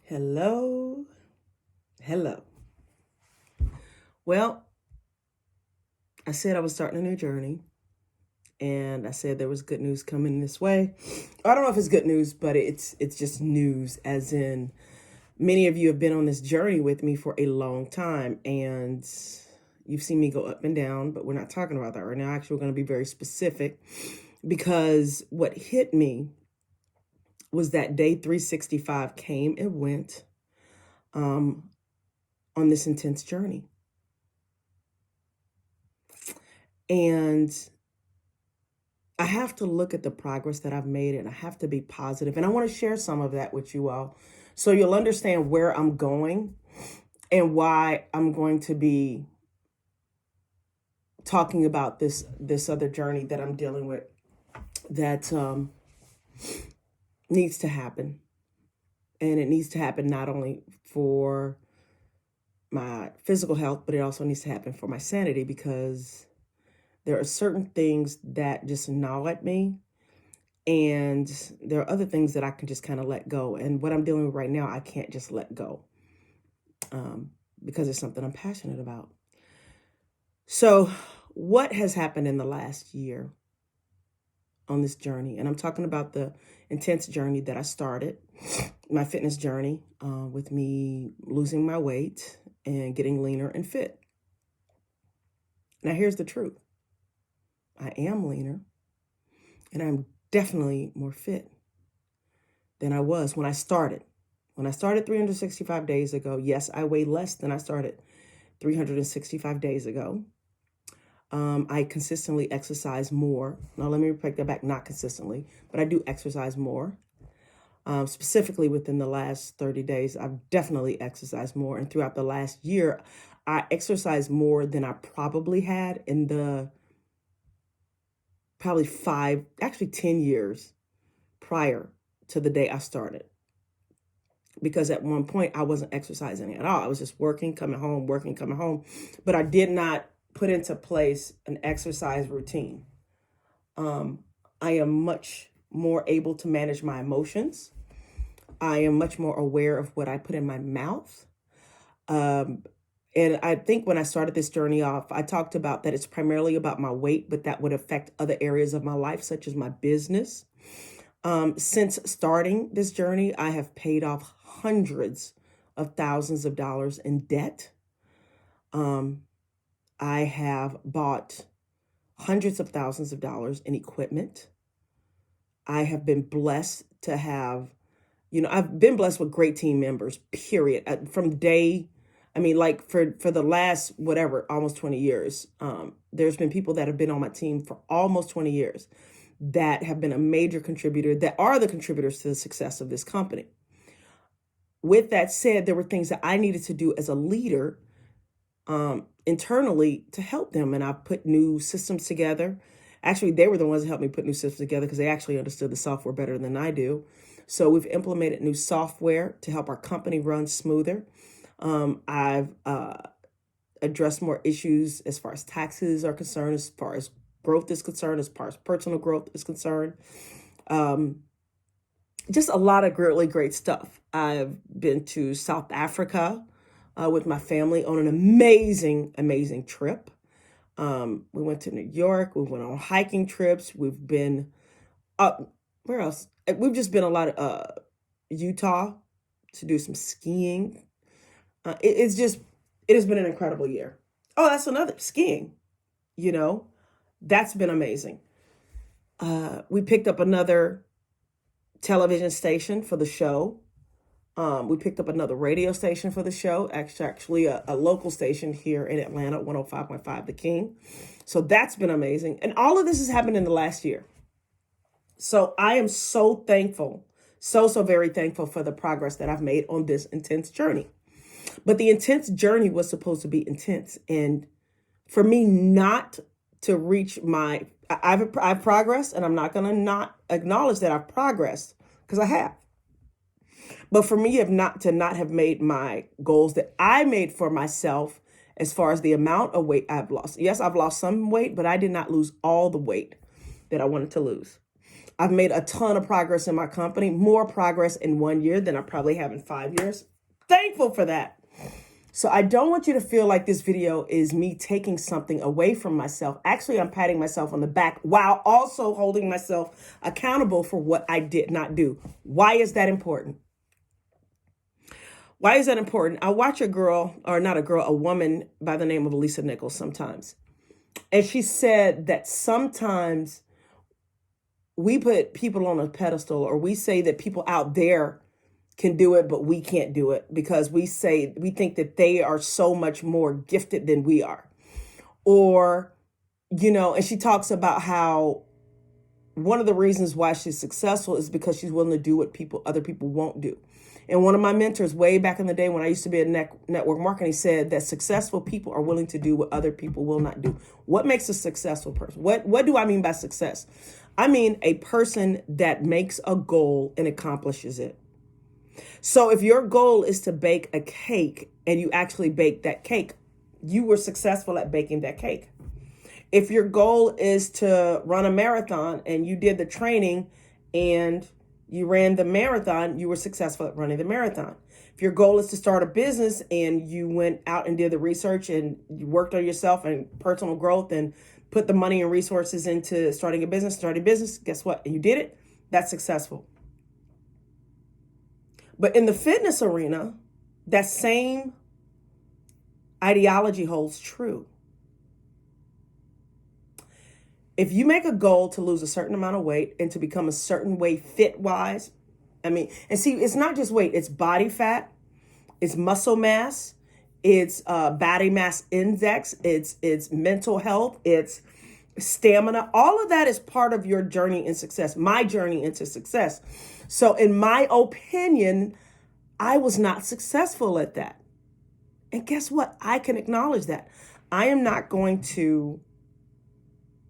Hello, hello. Well, I said I was starting a new journey, and I said there was good news coming this way. I don't know if it's good news, but it's just news, as in many of you have been on this journey with me for a long time, and you've seen me go up and down, but we're not talking about that right now. Actually, we're going to be very specific because what hit me was that day 365 came and went on this intense journey. And I have to look at the progress that I've made and I have to be positive. And I want to share some of that with you all so you'll understand where I'm going and why I'm going to be talking about this other journey that I'm dealing with that needs to happen. And it needs to happen not only for my physical health, but it also needs to happen for my sanity, because there are certain things that just gnaw at me, and there are other things that I can just kind of let go. And what I'm dealing with right now, I can't just let go because it's something I'm passionate about. So what has happened in the last year on this journey? And I'm talking about the intense journey that I started, my fitness journey, with me losing my weight and getting leaner and fit. Now, here's the truth. I am leaner and I'm definitely more fit than I was when I started. When I started 365 days ago, yes, I weigh less than I started 365 days ago. I consistently exercise more. Now, let me take that back, not consistently, but I do exercise more. Specifically within the last 30 days, I've definitely exercised more. And throughout the last year, I exercised more than I probably had in the probably 10 years prior to the day I started. Because at one point I wasn't exercising at all. I was just working, coming home, working, coming home. But I did not put into place an exercise routine. I am much more able to manage my emotions. I am much more aware of what I put in my mouth. And I think when I started this journey off, I talked about that it's primarily about my weight, but that would affect other areas of my life, such as my business. Since starting this journey, I have paid off hundreds of thousands of dollars in debt. I have bought hundreds of thousands of dollars in equipment. I have been blessed to have, I've been blessed with great team members, period. From day, like for the last, whatever, almost 20 years, there's been people that have been on my team for almost 20 years that have been a major contributor, that are the contributors to the success of this company. With that said, there were things that I needed to do as a leader internally to help them. And I put new systems together. Actually, they were the ones that helped me put new systems together because they actually understood the software better than I do. So we've implemented new software to help our company run smoother. I've addressed more issues as far as taxes are concerned, as far as growth is concerned, as far as personal growth is concerned. Just a lot of really great stuff. I've been to South Africa with my family on an amazing, amazing trip. We went to New York. We went on hiking trips. We've been up, where else? We've just been a lot of Utah to do some skiing. It has been an incredible year. Oh, that's another, skiing, that's been amazing. We picked up another television station for the show. We picked up another radio station for the show, actually a local station here in Atlanta, 105.5 The King. So that's been amazing. And all of this has happened in the last year. So I am so thankful, so very thankful for the progress that I've made on this intense journey. But the intense journey was supposed to be intense. And for me not to reach I've progressed, and I'm not going to not acknowledge that I've progressed, because I have. But for me not have made my goals that I made for myself, as far as the amount of weight I've lost. Yes, I've lost some weight, but I did not lose all the weight that I wanted to lose. I've made a ton of progress in my company, more progress in 1 year than I probably have in 5 years. Thankful for that. So I don't want you to feel like this video is me taking something away from myself. Actually, I'm patting myself on the back while also holding myself accountable for what I did not do. Why is that important? Why is that important? I watch a girl, or not a girl, a woman by the name of Lisa Nichols sometimes. And she said that sometimes we put people on a pedestal, or we say that people out there can do it, but we can't do it because we think that they are so much more gifted than we are. Or, and she talks about how one of the reasons why she's successful is because she's willing to do what other people won't do. And one of my mentors way back in the day when I used to be in network marketing said that successful people are willing to do what other people will not do. What makes a successful person? What do I mean by success? I mean a person that makes a goal and accomplishes it. So if your goal is to bake a cake and you actually bake that cake, you were successful at baking that cake. If your goal is to run a marathon and you did the training and you ran the marathon, you were successful at running the marathon. If your goal is to start a business and you went out and did the research and you worked on yourself and personal growth and put the money and resources into starting a business, guess what? And you did it, that's successful. But in the fitness arena, that same ideology holds true. If you make a goal to lose a certain amount of weight and to become a certain way fit-wise, and see, it's not just weight, it's body fat, it's muscle mass, it's body mass index, it's mental health, it's stamina. All of that is part of your journey in success, my journey into success. So in my opinion, I was not successful at that. And guess what? I can acknowledge that. I am not going to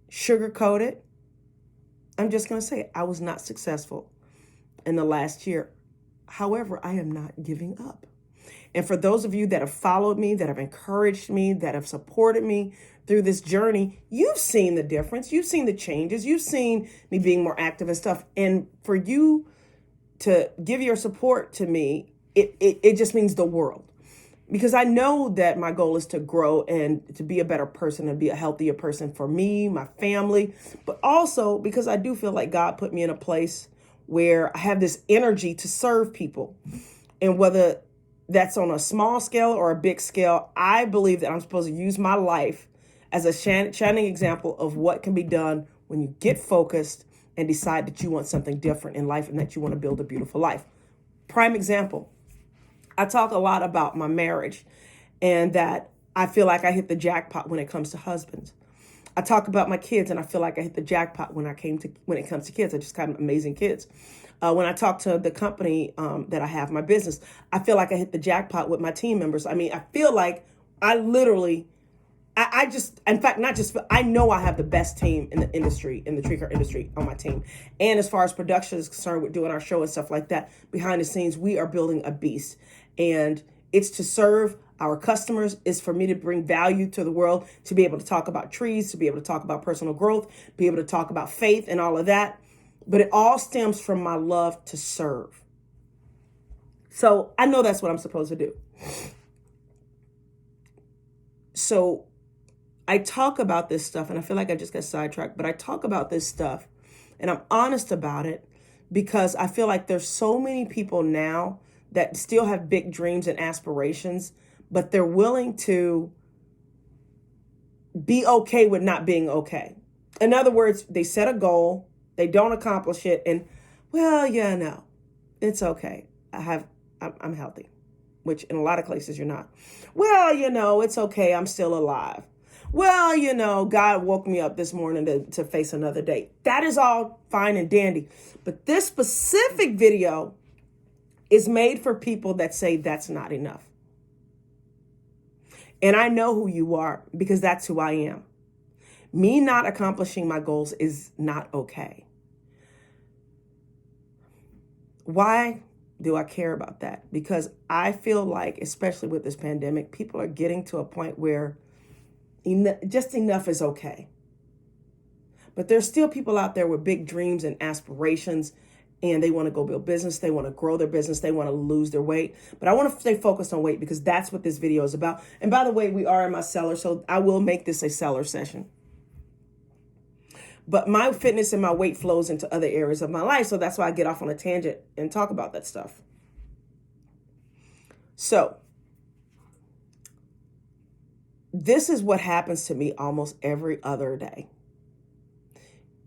sugarcoat it. I'm just going to say I was not successful in the last year. However, I am not giving up. And for those of you that have followed me, that have encouraged me, that have supported me through this journey, you've seen the difference. You've seen the changes. You've seen me being more active and stuff. And for you to give your support to me, it just means the world. Because I know that my goal is to grow and to be a better person and be a healthier person for me, my family, but also because I do feel like God put me in a place where I have this energy to serve people. And whether that's on a small scale or a big scale, I believe that I'm supposed to use my life as a shining example of what can be done when you get focused and decide that you want something different in life and that you want to build a beautiful life. Prime example. I talk a lot about my marriage and that I feel like I hit the jackpot when it comes to husbands. I talk about my kids and I feel like I hit the jackpot when it comes to kids. I just got amazing kids. When I talk to the company that I have, my business, I feel like I hit the jackpot with my team members. I feel like I literally, I know I have the best team in the industry, in the tree care industry on my team. And as far as production is concerned, with doing our show and stuff like that, behind the scenes, we are building a beast. And it's to serve our customers, is for me to bring value to the world, to be able to talk about trees, to be able to talk about personal growth, be able to talk about faith and all of that. But it all stems from my love to serve. So I know that's what I'm supposed to do. So I talk about this stuff, and I feel like I just got sidetracked, but I talk about this stuff and I'm honest about it because I feel like there's so many people now that still have big dreams and aspirations, but they're willing to be okay with not being okay. In other words, they set a goal, they don't accomplish it, and no, it's okay. I'm healthy, which in a lot of places you're not. It's okay. I'm still alive. God woke me up this morning to face another day. That is all fine and dandy. But this specific video is made for people that say that's not enough. And I know who you are because that's who I am. Me not accomplishing my goals is not okay. Why do I care about that? Because I feel like, especially with this pandemic, people are getting to a point where just enough is okay. But there's still people out there with big dreams and aspirations, and they want to go build business. They want to grow their business. They want to lose their weight. But I want to stay focused on weight because that's what this video is about. And by the way, we are in my cellar, so I will make this a cellar session. But my fitness and my weight flows into other areas of my life, so that's why I get off on a tangent and talk about that stuff. So this is what happens to me almost every other day.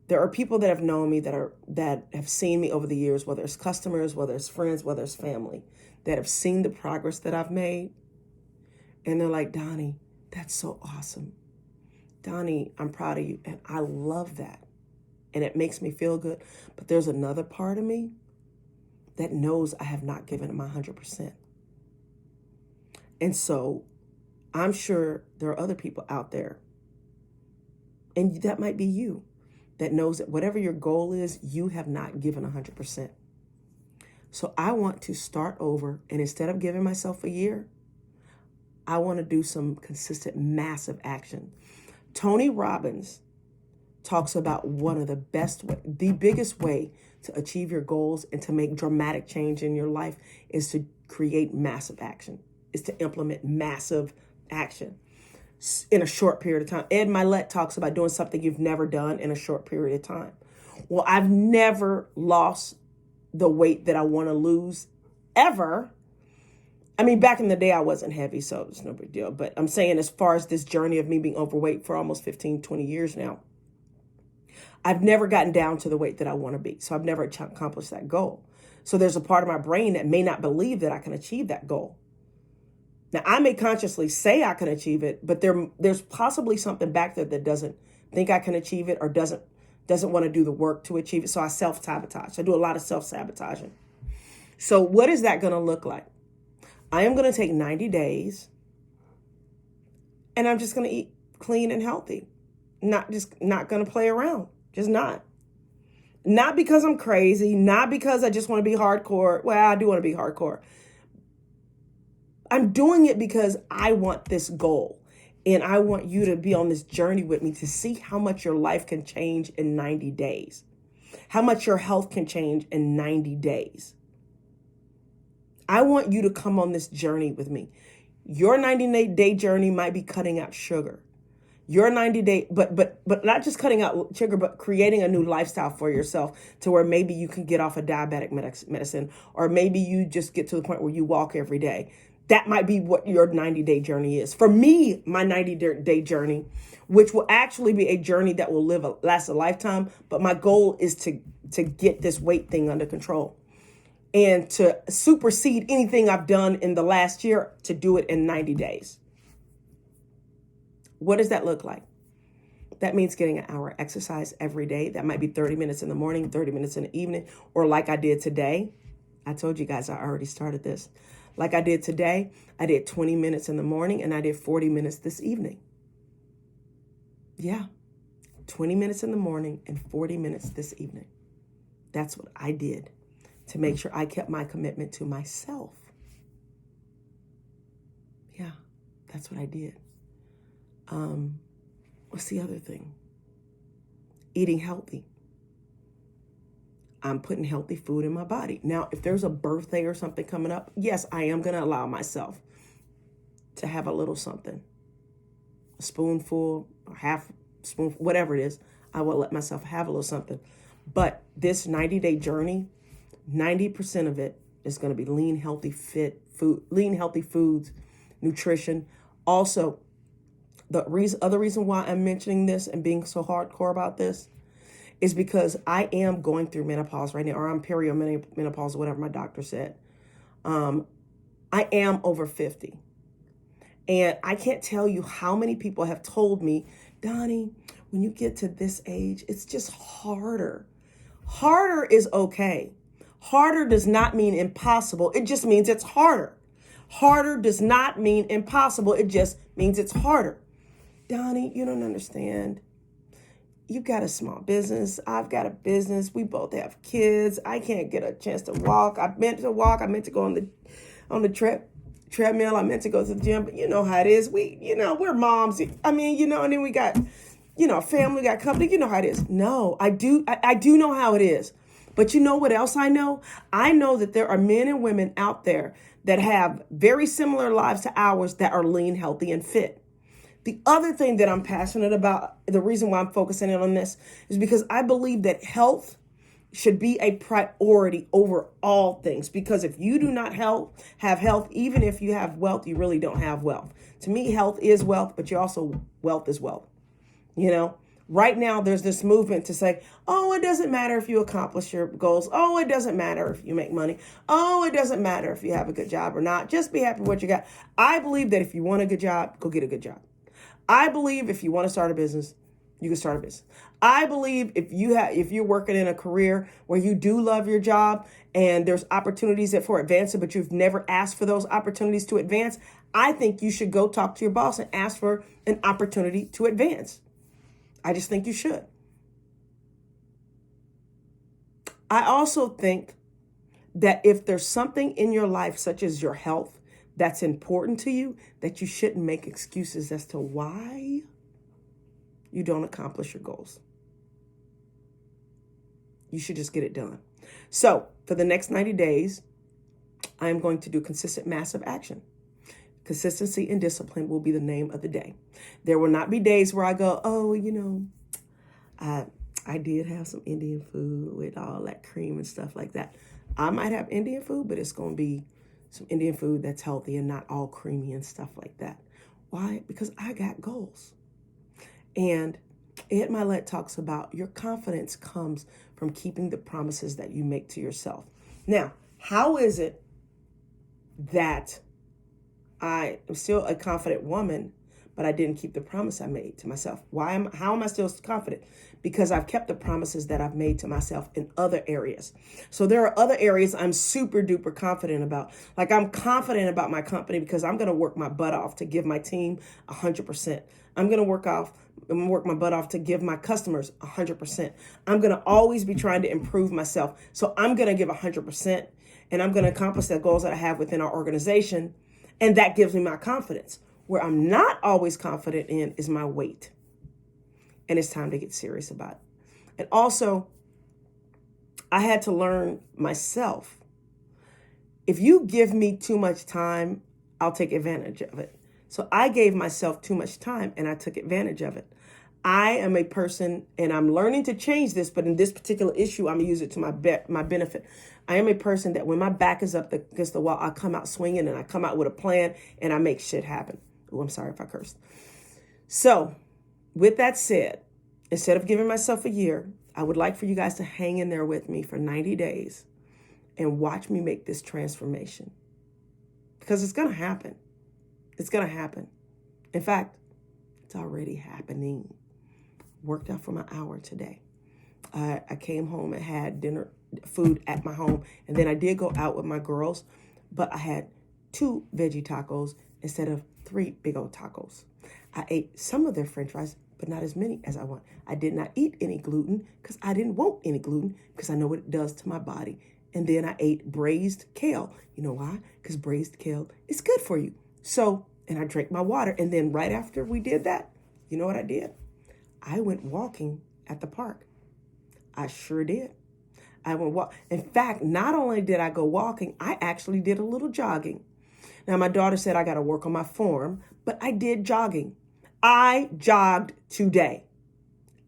There are people that have known me that have seen me over the years, whether it's customers, whether it's friends, whether it's family, that have seen the progress that I've made. And they're like, Donnie, that's so awesome. Donnie, I'm proud of you. And I love that. And it makes me feel good. But there's another part of me that knows I have not given it my 100%. And so I'm sure there are other people out there, and that might be you, that knows that whatever your goal is, you have not given 100%. So I want to start over, and instead of giving myself a year, I want to do some consistent, massive action. Tony Robbins talks about one of the biggest way to achieve your goals and to make dramatic change in your life is to create massive action, is to implement massive action in a short period of time. Ed Mylett talks about doing something you've never done in a short period of time. Well, I've never lost the weight that I want to lose ever. I mean, back in the day, I wasn't heavy, so it's no big deal. But I'm saying as far as this journey of me being overweight for almost 15, 20 years now, I've never gotten down to the weight that I want to be. So I've never accomplished that goal. So there's a part of my brain that may not believe that I can achieve that goal. Now, I may consciously say I can achieve it, but there's possibly something back there that doesn't think I can achieve it or doesn't want to do the work to achieve it. So I self-sabotage. I do a lot of self-sabotaging. So what is that going to look like? I am going to take 90 days and I'm just going to eat clean and healthy. Not going to play around. Just not. Not because I'm crazy. Not because I just want to be hardcore. Well, I do want to be hardcore. I'm doing it because I want this goal. And I want you to be on this journey with me to see how much your life can change in 90 days. How much your health can change in 90 days. I want you to come on this journey with me. Your 90-day journey might be cutting out sugar. Your 90-day, but not just cutting out sugar, but creating a new lifestyle for yourself to where maybe you can get off of diabetic medicine, or maybe you just get to the point where you walk every day. That might be what your 90-day journey is. For me, my 90-day journey, which will actually be a journey that will last a lifetime, but my goal is to get this weight thing under control and to supersede anything I've done in the last year, to do it in 90 days. What does that look like? That means getting an hour exercise every day. That might be 30 minutes in the morning, 30 minutes in the evening, or like I did today. I told you guys I already started this. Like I did today, I did 20 minutes in the morning and I did 40 minutes this evening. Yeah, 20 minutes in the morning and 40 minutes this evening. That's what I did to make sure I kept my commitment to myself. Yeah, that's what I did. What's the other thing? Eating healthy. I'm putting healthy food in my body. Now, if there's a birthday or something coming up, yes, I am going to allow myself to have a little something. A spoonful or half spoonful, whatever it is, I will let myself have a little something. But this 90-day journey, 90% of it is going to be lean, healthy, fit food, lean, healthy foods, nutrition. Also, the other reason why I'm mentioning this and being so hardcore about this is because I am going through menopause right now, or I'm perimenopause, whatever my doctor said. I am over 50. And I can't tell you how many people have told me, Donnie, when you get to this age, it's just harder. Harder is okay. Harder does not mean impossible. It just means it's harder. Harder does not mean impossible. It just means it's harder. Donnie, you don't understand. You've got a small business. I've got a business. We both have kids. I can't get a chance to walk. I meant to walk. I meant to go on the treadmill. I meant to go to the gym. But you know how it is. We're moms. I mean, and then we got family got company. You know how it is. No, I do. I do know how it is. But you know what else I know? I know that there are men and women out there that have very similar lives to ours that are lean, healthy, and fit. The other thing that I'm passionate about, the reason why I'm focusing in on this, is because I believe that health should be a priority over all things. Because if you do not have health, even if you have wealth, you really don't have wealth. To me, health is wealth, but you also, wealth is wealth. Right now there's this movement to say, oh, it doesn't matter if you accomplish your goals. Oh, it doesn't matter if you make money. Oh, it doesn't matter if you have a good job or not. Just be happy with what you got. I believe that if you want a good job, go get a good job. I believe if you want to start a business, you can start a business. I believe if you're working in a career where you do love your job and there's opportunities for advancement, but you've never asked for those opportunities to advance, I think you should go talk to your boss and ask for an opportunity to advance. I just think you should. I also think that if there's something in your life, such as your health, that's important to you, that you shouldn't make excuses as to why you don't accomplish your goals. You should just get it done. So for the next 90 days, I am going to do consistent massive action. Consistency and discipline will be the name of the day. There will not be days where I go, oh, I did have some Indian food with all that cream and stuff like that. I might have Indian food, but it's going to be some Indian food that's healthy and not all creamy and stuff like that. Why? Because I got goals. And Ed Mylett talks about your confidence comes from keeping the promises that you make to yourself. Now, how is it that I am still a confident woman, but I didn't keep the promise I made to myself? How am I still confident? Because I've kept the promises that I've made to myself in other areas. So there are other areas I'm super duper confident about. Like I'm confident about my company because I'm going to work my butt off to give my team 100%. I'm going to work my butt off to give my customers 100%. I'm going to always be trying to improve myself. So I'm going to give 100% and I'm going to accomplish the goals that I have within our organization. And that gives me my confidence. Where I'm not always confident in is my weight. And it's time to get serious about it. And also, I had to learn myself. If you give me too much time, I'll take advantage of it. So I gave myself too much time and I took advantage of it. I am a person, and I'm learning to change this, but in this particular issue, I'm going to use it to my benefit. I am a person that when my back is up against the wall, I come out swinging and I come out with a plan and I make shit happen. Oh, I'm sorry if I cursed. So with that said, instead of giving myself a year, I would like for you guys to hang in there with me for 90 days and watch me make this transformation. Because it's going to happen. It's going to happen. In fact, it's already happening. Worked out for my hour today. I came home and had food at my home. And then I did go out with my girls, but I had 2 veggie tacos instead of 3 big old tacos. I ate some of their French fries, but not as many as I want. I did not eat any gluten because I didn't want any gluten because I know what it does to my body. And then I ate braised kale. You know why? Because braised kale is good for you. So, and I drank my water. And then right after we did that, you know what I did? I went walking at the park. I sure did. I went walk. In fact, not only did I go walking, I actually did a little jogging. Now, my daughter said I got to work on my form, but I did jogging. I jogged today.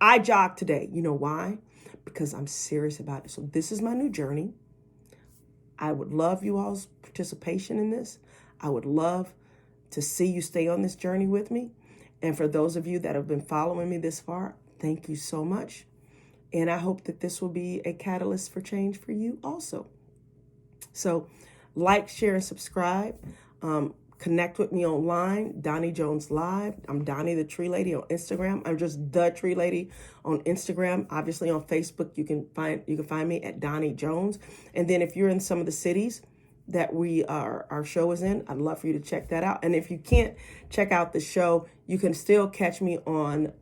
I jogged today. You know why? Because I'm serious about it. So this is my new journey. I would love you all's participation in this. I would love to see you stay on this journey with me. And for those of you that have been following me this far, thank you so much. And I hope that this will be a catalyst for change for you also. So like, share, and subscribe. Connect with me online, Donnie Jones Live. I'm Donnie the Tree Lady on Instagram. I'm just the Tree Lady on Instagram. Obviously on Facebook, you can find me at Donnie Jones. And then if you're in some of the cities that our show is in, I'd love for you to check that out. And if you can't check out the show, you can still catch me on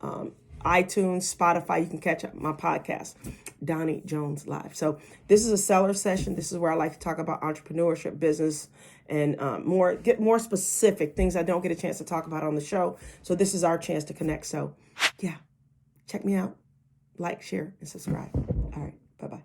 iTunes, Spotify. You can catch up my podcast, Donnie Jones Live. So this is a seller session. This is where I like to talk about entrepreneurship, business, and get more specific things I don't get a chance to talk about on the show. So this is our chance to connect. So yeah, Check me out. Like, share, and subscribe. All right. Bye-bye.